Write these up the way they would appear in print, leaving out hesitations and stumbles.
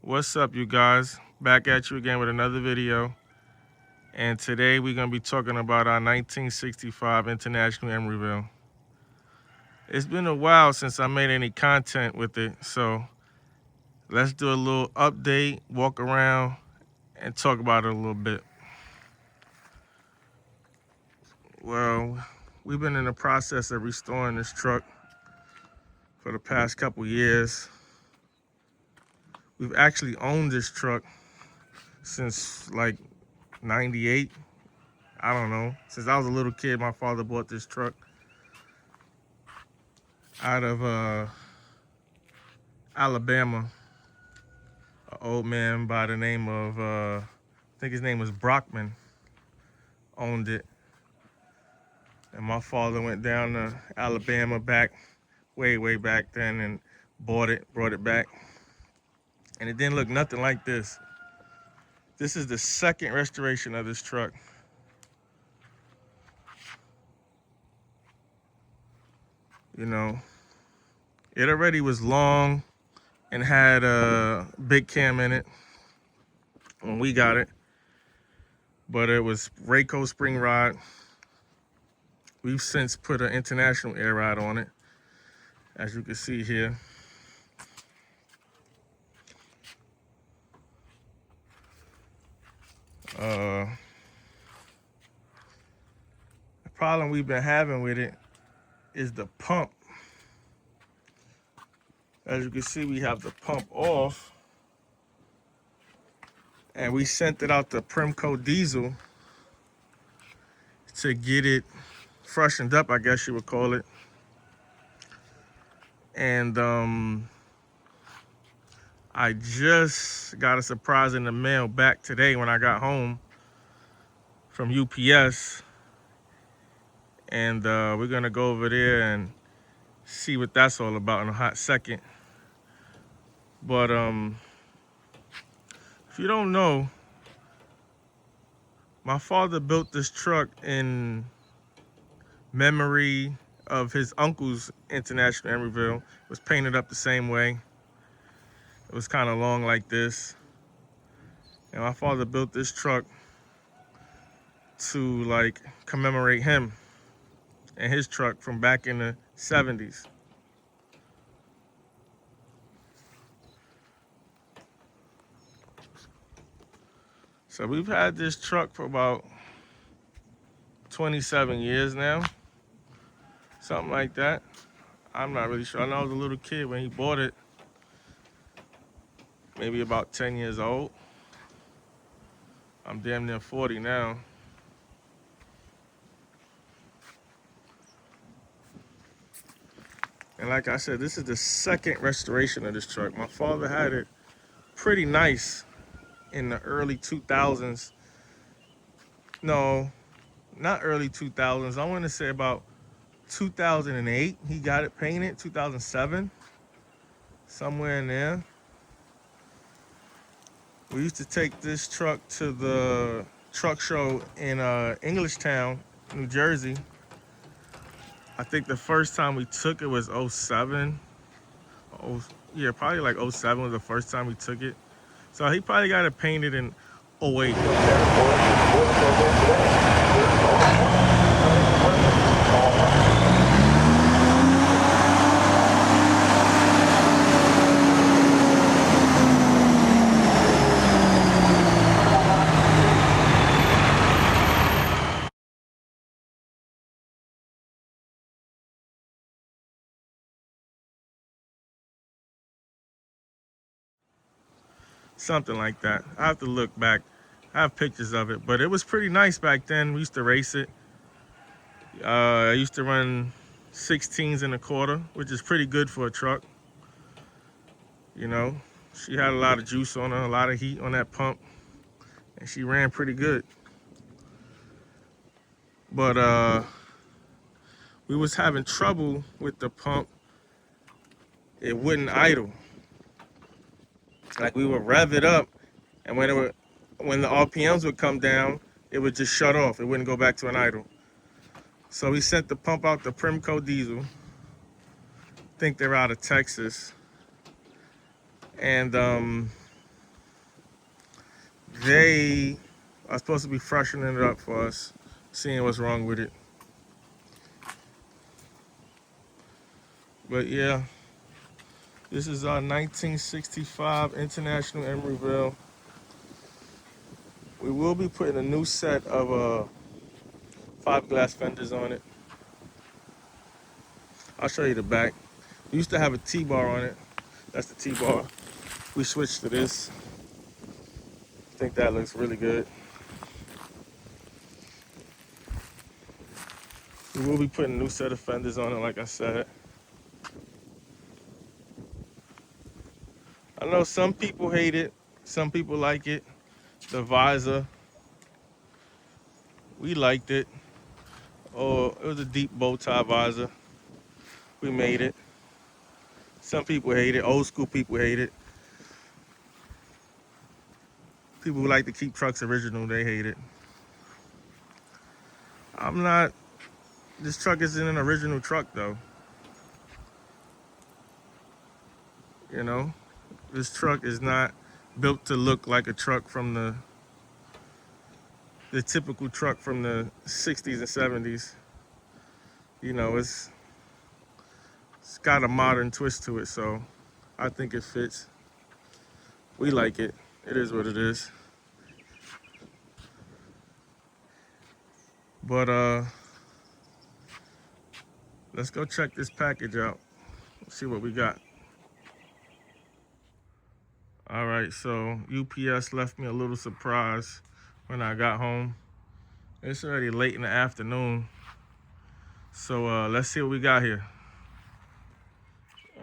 What's up, you guys? Back at you again with another video. And today we're going to be talking about our 1965 International Emeryville. It's been a while since I made any content with it, so let's do a little update, walk around, and talk about it a little bit. Well, we've been in the process of restoring this truck for the past couple years. We've actually owned this truck since like 98. I don't know. Since I was a little kid, my father bought this truck out of Alabama. An old man by the name of, I think his name was Brockman, owned it. And my father went down to Alabama way back then and brought it back. And it didn't look nothing like this. This is the second restoration of this truck. You know, it already was long and had a big cam in it when we got it, but it was Rayco spring rod. We've since put an international air rod on it, as you can see here. The problem we've been having with it is the pump. As you can see, we have the pump off, and we sent it out to Primco Diesel to get it freshened up, I guess you would call it. And I just got a surprise in the mail back today when I got home from UPS. And we're gonna go over there and see what that's all about in a hot second. But if you don't know, my father built this truck in memory of his uncle's International Emeryville. It was painted up the same way. It was kind of long like this. And my father built this truck to like commemorate him and his truck from back in the 70s. So we've had this truck for about 27 years now, something like that. I'm not really sure. I know I was a little kid when he bought it, maybe about 10 years old. I'm damn near 40 now. And like I said, this is the second restoration of this truck. My father had it pretty nice in the early 2000s. No, not early 2000s. I want to say about 2008. He got it painted, 2007, somewhere in there. We used to take this truck to the truck show in Englishtown, New Jersey. I think the first time we took it was 07. Oh, yeah, probably like 07 was the first time we took it. So he probably got it painted in 08. Something like that. I have to look back. I have pictures of it, but it was pretty nice back then. We used to race it. I used to run 16s and a quarter, which is pretty good for a truck. You know, she had a lot of juice on her, a lot of heat on that pump, and she ran pretty good. But we was having trouble with the pump. It wouldn't idle. Like we would rev it up, and when the RPMs would come down, it would just shut off. It wouldn't go back to an idle. So we sent the pump out to Primco Diesel. I think they're out of Texas. And they are supposed to be freshening it up for us, seeing what's wrong with it. But yeah, this is our 1965 International Emeryville. We will be putting a new set of fiberglass fenders on it. I'll show you the back. We used to have a T-bar on it. That's the T-bar. We switched to this. I think that looks really good. We will be putting a new set of fenders on it, like I said. I know some people hate it, some people like it. The visor, we liked it. Oh, it was a deep bow tie visor. We made it. Some people hate it, old school people hate it. People who like to keep trucks original, they hate it. I'm not, this truck isn't an original truck though. You know, this truck is not built to look like a truck from the typical truck from the 60s and 70s. You know, it's got a modern twist to it, so I think it fits. We like it. It is what it is. But let's go check this package out. See what we got. All right, so UPS left me a little surprise when I got home. It's already late in the afternoon. So let's see what we got here.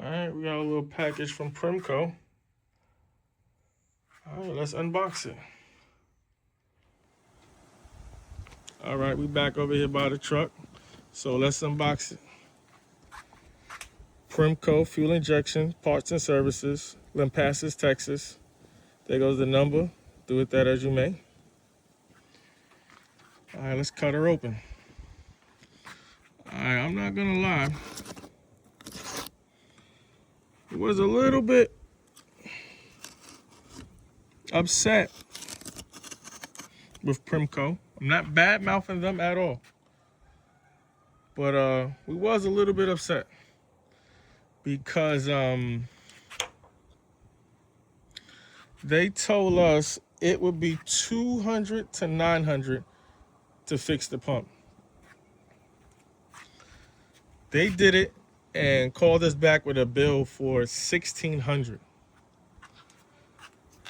All right, we got a little package from Primco. All right, let's unbox it. All right, we back over here by the truck. So let's unbox it. Primco fuel injection, parts and services, Lampasas, Texas. There goes the number. Do with that as you may. All right, let's cut her open. All right, I'm not gonna lie. It was a little bit upset with Primco. I'm not bad mouthing them at all. But we was a little bit upset because they told us it would be $200 to $900 to fix the pump. They did it and called us back with a bill for $1,600.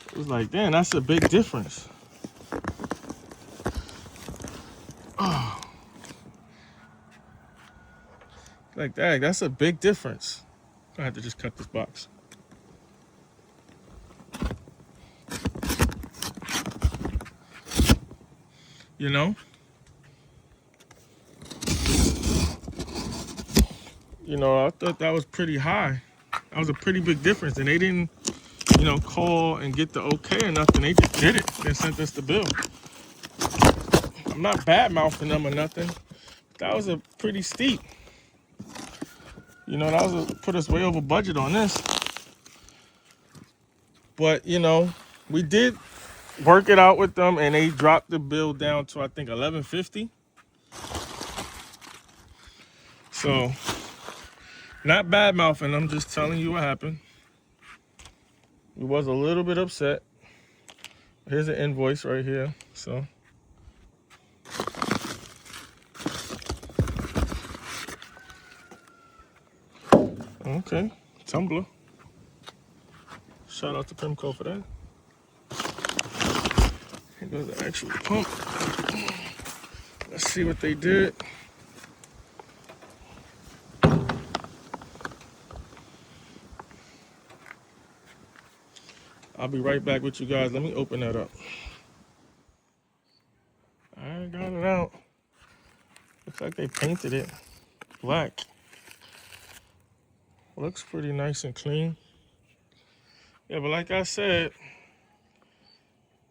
It was like, damn, that's a big difference. Oh. Like that, that's a big difference. I had to just cut this box. You know? I thought that was pretty high. That was a pretty big difference. And they didn't, call and get the okay or nothing. They just did it. They sent us the bill. I'm not bad mouthing them or nothing. That was a pretty steep. That was put us way over budget on this. But, we did work it out with them and they dropped the bill down to, I think, $1,150. So, not bad mouthing them, just telling you what happened. We was a little bit upset. Here's an invoice right here, so. Okay, tumbler. Shout out to Primco for that. Here goes the actual pump. Let's see what they did. I'll be right back with you guys. Let me open that up. I got it out. Looks like they painted it black. Looks pretty nice and clean. Yeah, but like I said,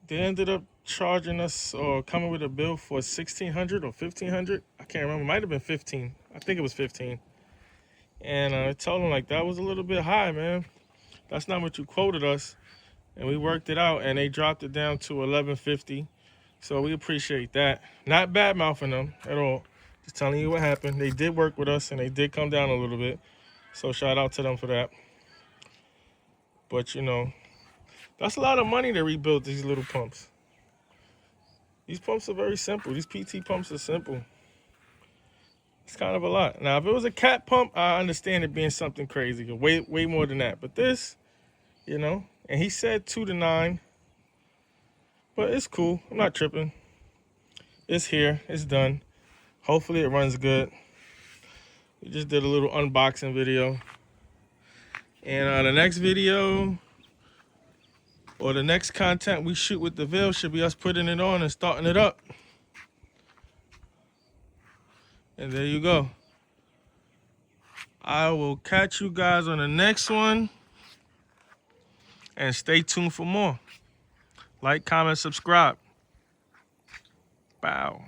they ended up charging us or coming with a bill for $1,600 or $1,500. I can't remember. It might have been 15. I think it was 15. And I told them like that was a little bit high, man. That's not what you quoted us. and we worked it out, and they dropped it down to 1150. So we appreciate that. Not bad mouthing them at all. Just telling you what happened. They did work with us, and they did come down a little bit. So shout out to them for that. But, you know, that's a lot of money to rebuild these little pumps. These pumps are very simple. These PT pumps are simple. It's kind of a lot. Now, if it was a cat pump, I understand it being something crazy. Way more than that. But this, you know, and he said 2 to 9. But it's cool. I'm not tripping. It's here. It's done. Hopefully it runs good. We just did a little unboxing video. And the next video or the next content we shoot with the Ville should be us putting it on and starting it up. And there you go. I will catch you guys on the next one. And stay tuned for more. Like, comment, subscribe. Bow.